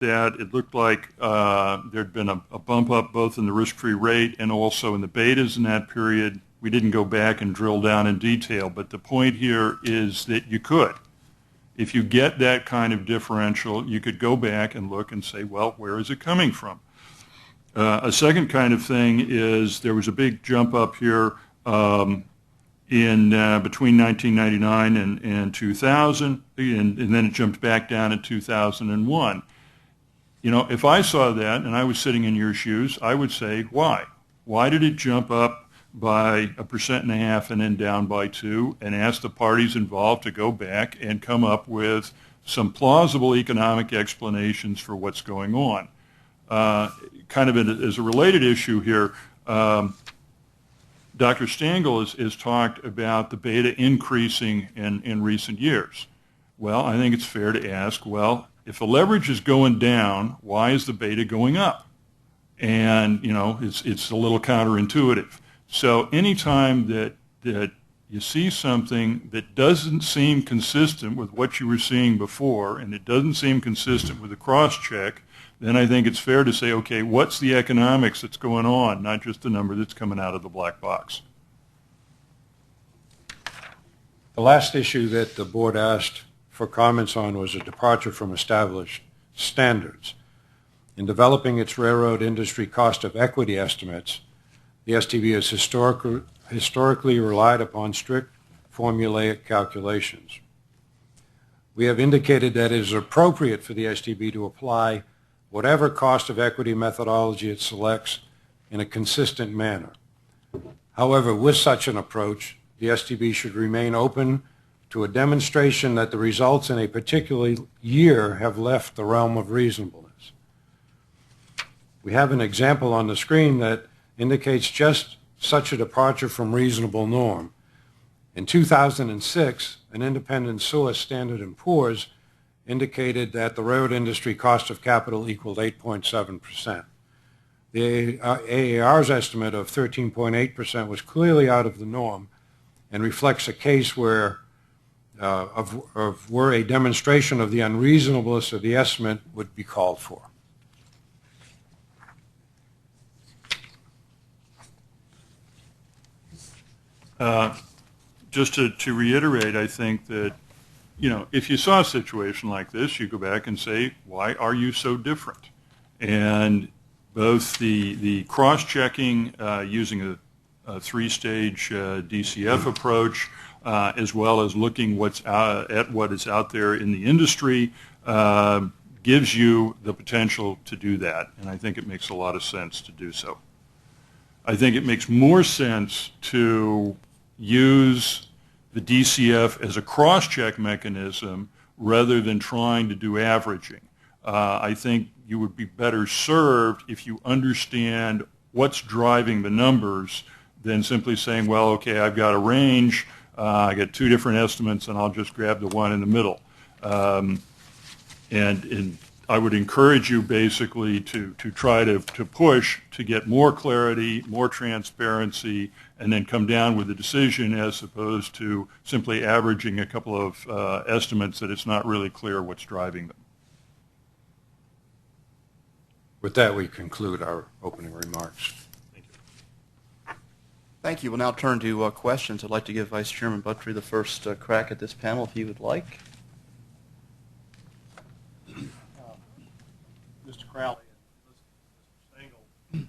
that it looked like there'd been a bump up both in the risk-free rate and also in the betas in that period. We didn't go back and drill down in detail, but the point here is that you could. If you get that kind of differential, you could go back and look and say, well, where is it coming from? A second kind of thing is there was a big jump up here in between 1999 and 2000, and then it jumped back down in 2001. You know, if I saw that and I was sitting in your shoes, I would say, why? Why did it jump up by 1.5% and then down by 2%, and ask the parties involved to go back and come up with some plausible economic explanations for what's going on? Kind of as a related issue here, Dr. Stengel has talked about the beta increasing in recent years. Well, I think it's fair to ask, well, if the leverage is going down, why is the beta going up? And, you know, it's a little counterintuitive. So anytime that you see something that doesn't seem consistent with what you were seeing before, and it doesn't seem consistent with the cross-check, then I think it's fair to say, okay, what's the economics that's going on, not just the number that's coming out of the black box. The last issue that the board asked for comments on was a departure from established standards. In developing its railroad industry cost of equity estimates, the STB has historically relied upon strict formulaic calculations. We have indicated that it is appropriate for the STB to apply whatever cost of equity methodology it selects in a consistent manner. However, with such an approach, the STB should remain open to a demonstration that the results in a particular year have left the realm of reasonableness. We have an example on the screen that indicates just such a departure from reasonable norm. In 2006, an independent source, Standard & Poor's, indicated that the railroad industry cost of capital equaled 8.7%. The AAR's estimate of 13.8% was clearly out of the norm and reflects a case where where a demonstration of the unreasonableness of the estimate would be called for. Just to reiterate, I think that, you know, if you saw a situation like this, you go back and say, why are you so different? And both the cross-checking using a three-stage DCF approach, as well as looking at what is out there in the industry, gives you the potential to do that. And I think it makes a lot of sense to do so. I think it makes more sense to use the DCF as a cross-check mechanism rather than trying to do averaging. I think you would be better served if you understand what's driving the numbers than simply saying, well, okay, I've got a range, I got two different estimates, and I'll just grab the one in the middle. And I would encourage you basically to try to push to get more clarity, more transparency, and then come down with a decision as opposed to simply averaging a couple of estimates that it's not really clear what's driving them. With that, we conclude our opening remarks. Thank you. Thank you. We'll now turn to questions. I'd like to give Vice Chairman Buttry the first crack at this panel, if he would like. Mr. Crowley and Mr.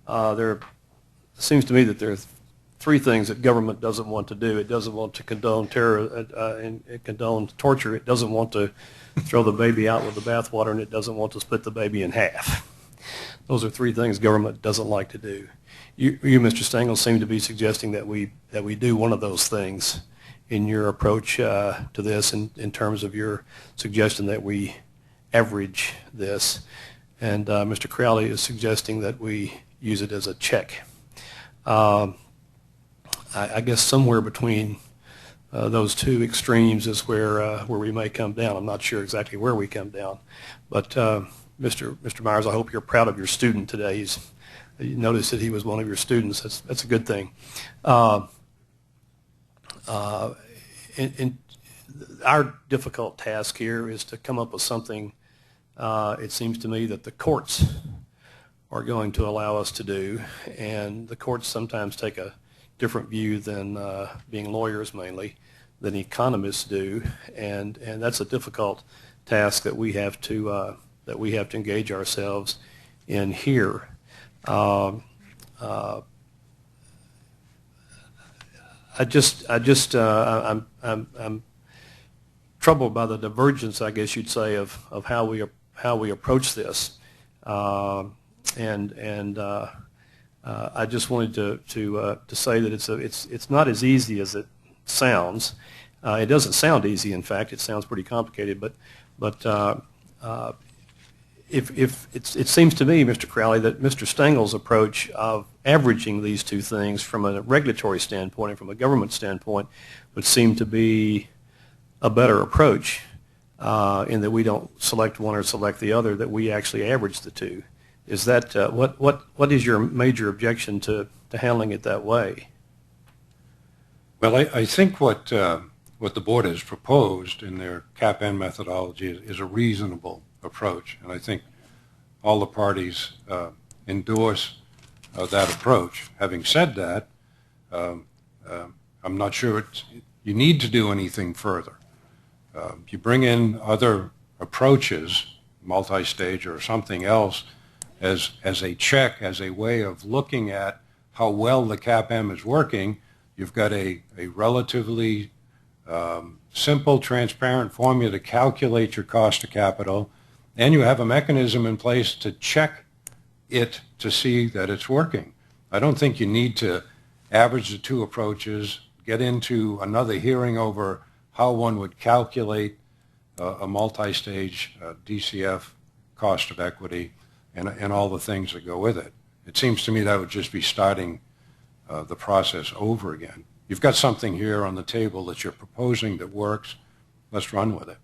Stengel. There seems to me that there are three things that government doesn't want to do. It doesn't want to condone terror and condone torture. It doesn't want to throw the baby out with the bathwater, and it doesn't want to split the baby in half. Those are three things government doesn't like to do. You Mr. Stengel, seem to be suggesting that we do one of those things in your approach to this, in terms of your suggestion that we average this, and Mr. Crowley is suggesting that we use it as a check. I guess somewhere between those two extremes is where we may come down. I'm not sure exactly where we come down, but Mr. Myers, I hope you're proud of your student today. You noticed that he was one of your students. That's a good thing. our difficult task here is to come up with something, it seems to me, that the courts are going to allow us to do, and the courts sometimes take a different view than being lawyers mainly, than economists do, and that's a difficult task that we have to engage ourselves in here. I'm troubled by the divergence, I guess you'd say, of how we approach this, and I just wanted to say that it's not as easy as it sounds. It doesn't sound easy. In fact, it sounds pretty complicated. But if it seems to me, Mr. Crowley, that Mr. Stengel's approach of averaging these two things from a regulatory standpoint and from a government standpoint would seem to be a better approach, in that we don't select one or select the other, that we actually average the two. Is that what is your major objection to handling it that way? Well, I think what the board has proposed in their CAPM methodology is a reasonable approach, and I think all the parties endorse that approach. Having said that, I'm not sure you need to do anything further. You bring in other approaches, multi-stage or something else, as a check, as a way of looking at how well the CAPM is working. You've got a relatively simple, transparent formula to calculate your cost of capital, and you have a mechanism in place to check it to see that it's working. I don't think you need to average the two approaches, get into another hearing over how one would calculate a multi-stage DCF cost of equity and all the things that go with it. It seems to me that would just be starting the process over again. You've got something here on the table that you're proposing that works. Let's run with it.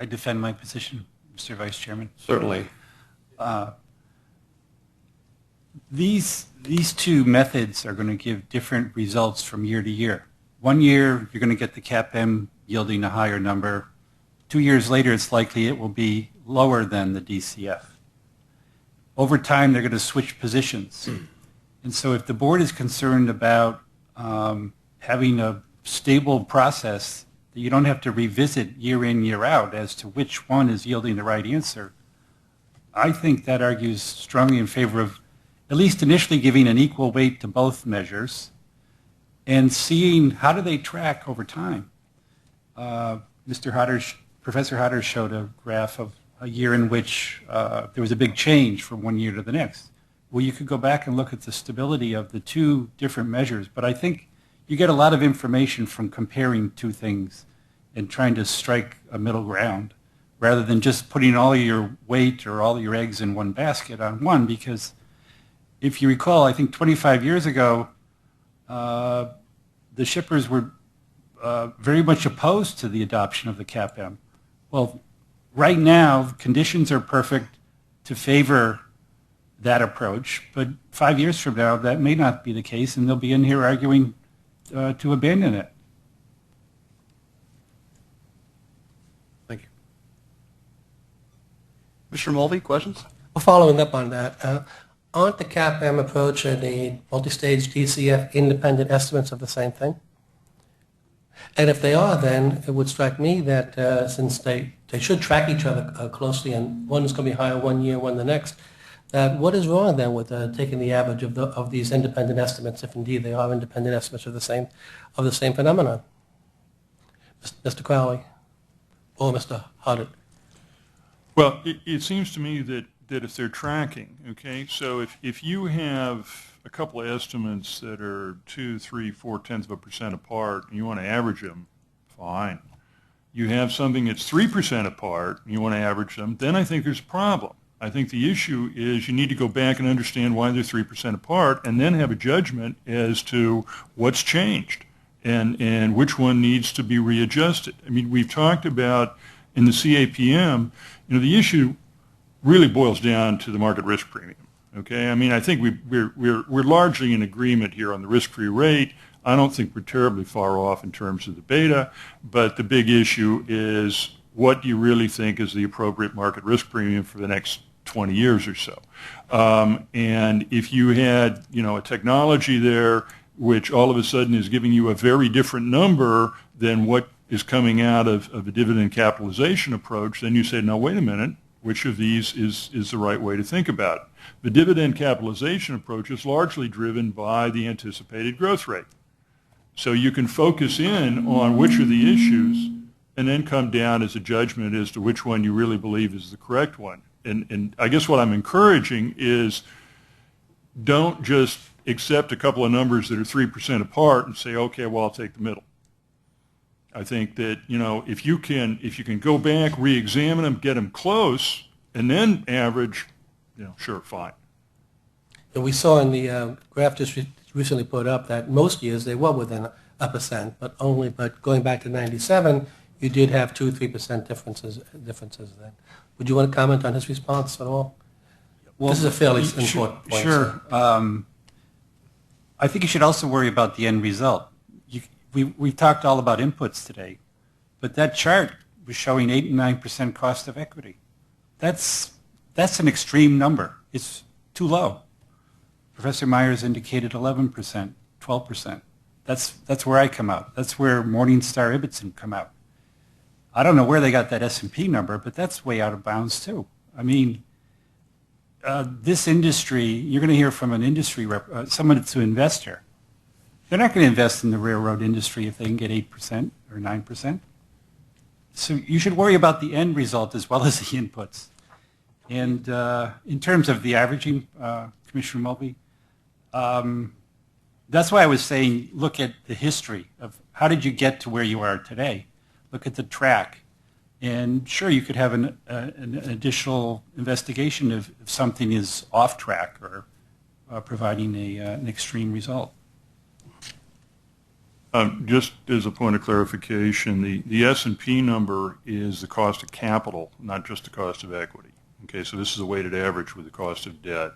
I defend my position, Mr. Vice Chairman. Certainly. These two methods are going to give different results from year to year. 1 year, you're going to get the CAPM yielding a higher number. 2 years later, it's likely it will be lower than the DCF. Over time, they're going to switch positions. And so if the board is concerned about having a stable process that you don't have to revisit year in, year out as to which one is yielding the right answer, I think that argues strongly in favor of at least initially giving an equal weight to both measures and seeing how do they track over time. Professor Hodder showed a graph of a year in which there was a big change from 1 year to the next. Well, you could go back and look at the stability of the two different measures, but I think you get a lot of information from comparing two things and trying to strike a middle ground rather than just putting all your weight or all your eggs in one basket on one, because if you recall, I think 25 years ago, the shippers were very much opposed to the adoption of the CAPM. Well, right now, conditions are perfect to favor that approach, but 5 years from now, that may not be the case, and they'll be in here arguing to abandon it. Thank you. Mr. Mulvey, questions? Well, following up on that, aren't the CAPM approach and the multi-stage DCF independent estimates of the same thing? And if they are, then it would strike me that since they should track each other closely, and one is going to be higher 1 year, one the next, what is wrong then with taking the average of these independent estimates, if indeed they are independent estimates of the same phenomenon? Mr. Crowley or Mr. Hodder? Well, it seems to me that if they're tracking, okay, so if you have a couple of estimates that are 2, 3, 4/10% apart and you want to average them, fine. You have something that's 3% apart and you want to average them, then I think there's a problem. I think the issue is you need to go back and understand why they're 3% apart and then have a judgment as to what's changed and which one needs to be readjusted. I mean, we've talked about in the CAPM, the issue really boils down to the market risk premium. Okay, I mean, I think we're largely in agreement here on the risk-free rate. I don't think we're terribly far off in terms of the beta, but the big issue is what do you really think is the appropriate market risk premium for the next 20 years or so. And if you had, a technology there which all of a sudden is giving you a very different number than what is coming out of a dividend capitalization approach, then you say, no, wait a minute, which of these is the right way to think about it? The dividend capitalization approach is largely driven by the anticipated growth rate. So you can focus in on which are the issues and then come down as a judgment as to which one you really believe is the correct one. And I guess what I'm encouraging is don't just accept a couple of numbers that are 3% apart and say, okay, well, I'll take the middle. I think that, if you can go back, re-examine them, get them close, and then average, sure, fine. And we saw in the graph just recently put up that most years they were within a percent, but going back to 97, you did have 2-3% differences then. Would you want to comment on his response at all? Well, this is a fairly important point. Sure. I think you should also worry about the end result. We've talked all about inputs today, but that chart was showing 8 and 9% cost of equity. That's an extreme number. It's too low. Professor Myers indicated 11%, 12%. That's where I come out. That's where Morningstar Ibbotson come out. I don't know where they got that S&P number, but that's way out of bounds too. I mean, this industry, you're going to hear from an industry someone that's an investor. They're not going to invest in the railroad industry if they can get 8% or 9%. So you should worry about the end result as well as the inputs. And in terms of the averaging, Commissioner Mulvey, that's why I was saying look at the history of how did you get to where you are today. Look at the track. And sure, you could have an additional investigation if something is off track or providing an extreme result. Just as a point of clarification, the S&P number is the cost of capital, not just the cost of equity. Okay, so this is a weighted average with the cost of debt.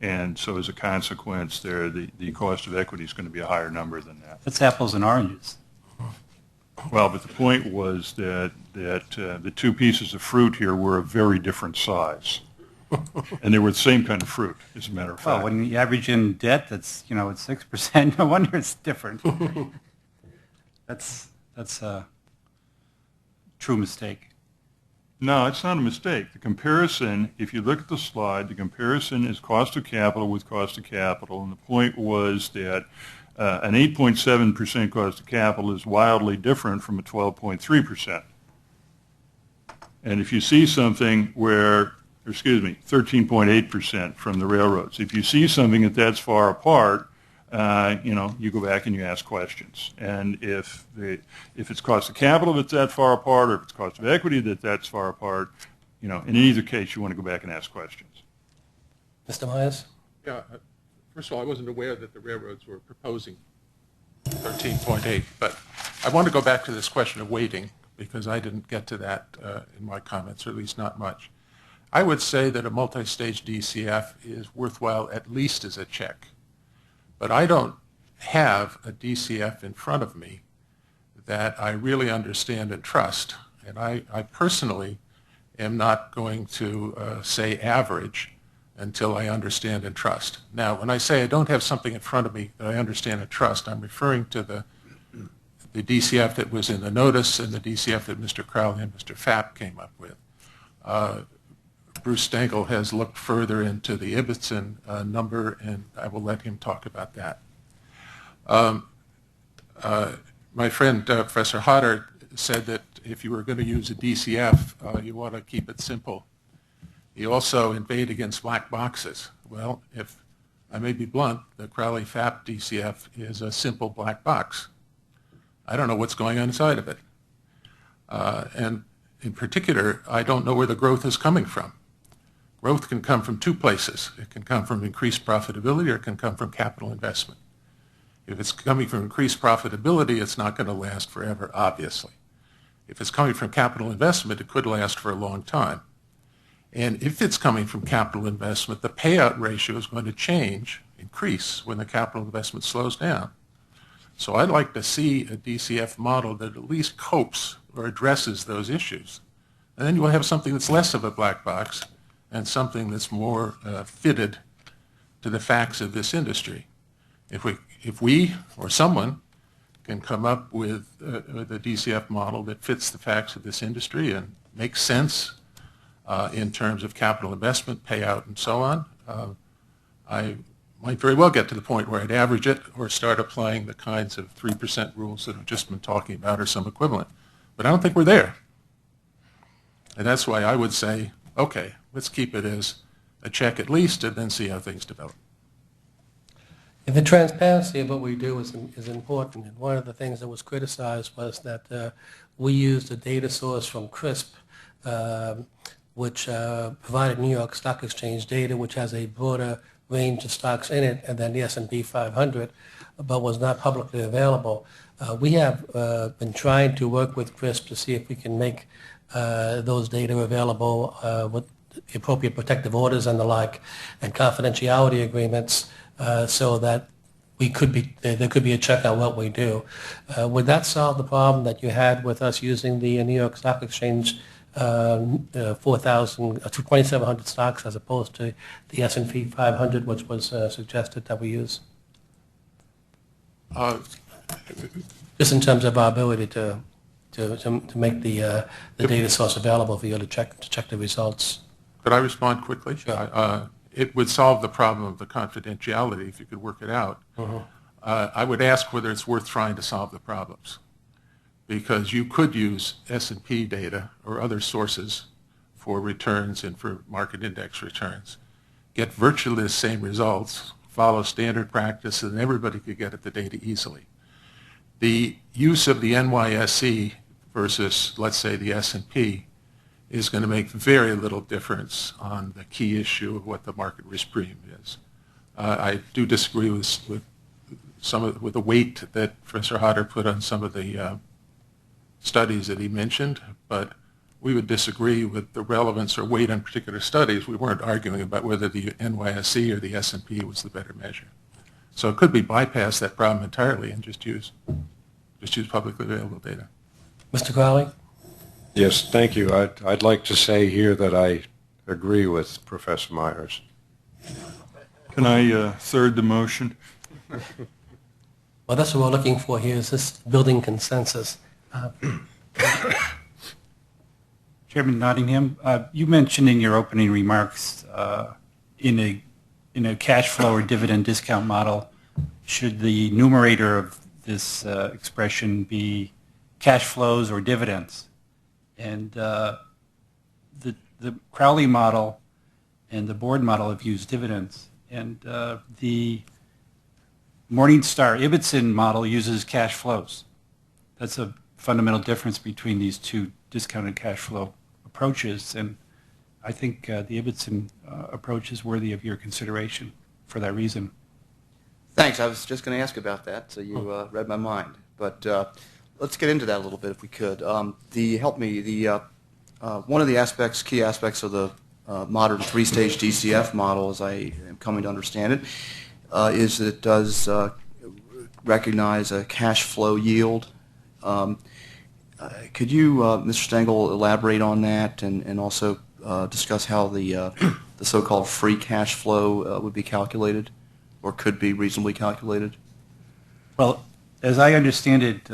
And so as a consequence there, the cost of equity is going to be a higher number than that. That's apples and oranges. Well, but the point was that the two pieces of fruit here were of very different size. And they were the same kind of fruit, as a matter of fact. Well, when you average in debt that's, at 6%, no wonder it's different. That's a true mistake. No, it's not a mistake. The comparison, if you look at the slide, the comparison is cost of capital with cost of capital. And the point was that an 8.7% cost of capital is wildly different from a 12.3%. And if you see something 13.8% from the railroads. If you see something that's far apart, you go back and you ask questions. And if it's cost of capital that's that far apart, or if it's cost of equity that's far apart, in either case you want to go back and ask questions. Mr. Myers? Yeah. First of all, I wasn't aware that the railroads were proposing 13.8, but I want to go back to this question of weighting because I didn't get to that in my comments, or at least not much. I would say that a multi-stage DCF is worthwhile at least as a check. But I don't have a DCF in front of me that I really understand and trust. And I personally am not going to say average until I understand and trust. Now, when I say I don't have something in front of me that I understand and trust, I'm referring to the DCF that was in the notice and the DCF that Mr. Crowley and Mr. Fapp came up with. Bruce Stengel has looked further into the Ibbotson number, and I will let him talk about that. My friend, Professor Hodder, said that if you were going to use a DCF, you want to keep it simple. He also inveighed against black boxes. Well, if I may be blunt, the Crowley-Fapp DCF is a simple black box. I don't know what's going on inside of it. And in particular, I don't know where the growth is coming from. Growth can come from two places. It can come from increased profitability, or it can come from capital investment. If it's coming from increased profitability, it's not going to last forever, obviously. If it's coming from capital investment, it could last for a long time. And if it's coming from capital investment, the payout ratio is going to increase when the capital investment slows down. So I'd like to see a DCF model that at least copes or addresses those issues. And then you will have something that's less of a black box and something that's more fitted to the facts of this industry. If we or someone can come up with a DCF model that fits the facts of this industry and makes sense in terms of capital investment, payout, and so on, I might very well get to the point where I'd average it or start applying the kinds of 3% rules that I've just been talking about or some equivalent. But I don't think we're there. And that's why I would say, okay, let's keep it as a check at least and then see how things develop. The transparency of what we do is important. And one of the things that was criticized was that we used a data source from CRISP, which provided New York Stock Exchange data, which has a broader range of stocks in it, and then the S&P 500, but was not publicly available. We have been trying to work with CRISP to see if we can make those data available with the appropriate protective orders and the like, and confidentiality agreements, so that there could be a check on what we do. Would that solve the problem that you had with us using the New York Stock Exchange 2,700 stocks as opposed to the S&P 500, which was suggested that we use? Just in terms of our ability to make the data source available for you to check the results. Could I respond quickly? Sure. It would solve the problem of the confidentiality if you could work it out. I would ask whether it's worth trying to solve the problems, because you could use S&P data or other sources for returns and for market index returns, get virtually the same results, follow standard practice, and everybody could get at the data easily. The use of the NYSE versus, let's say, the S&P is going to make very little difference on the key issue of what the market risk premium is. I do disagree with the weight that Professor Hodder put on some of the studies that he mentioned, but we would disagree with the relevance or weight on particular studies. We weren't arguing about whether the NYSE or the S&P was the better measure. So it could be bypass that problem entirely and just use publicly available data. Mr. Crowley? Yes, thank you. I'd like to say here that I agree with Professor Myers. Can I third the motion? Well, that's what we're looking for here, is this building consensus. Chairman Nottingham, you mentioned in your opening remarks in a cash flow or dividend discount model, should the numerator of this expression be cash flows or dividends? And the Crowley model and the board model have used dividends, and the Morningstar Ibbotson model uses cash flows. That's a fundamental difference between these two discounted cash flow approaches, and I think the Ibbotson approach is worthy of your consideration for that reason. Thanks. I was just going to ask about that, so you read my mind. But let's get into that a little bit if we could. One of the key aspects of the modern three-stage DCF model, as I am coming to understand it, is that it does recognize a cash flow yield. Could you, Mr. Stengel, elaborate on that and also discuss how the so-called free cash flow would be calculated or could be reasonably calculated? Well, as I understand it,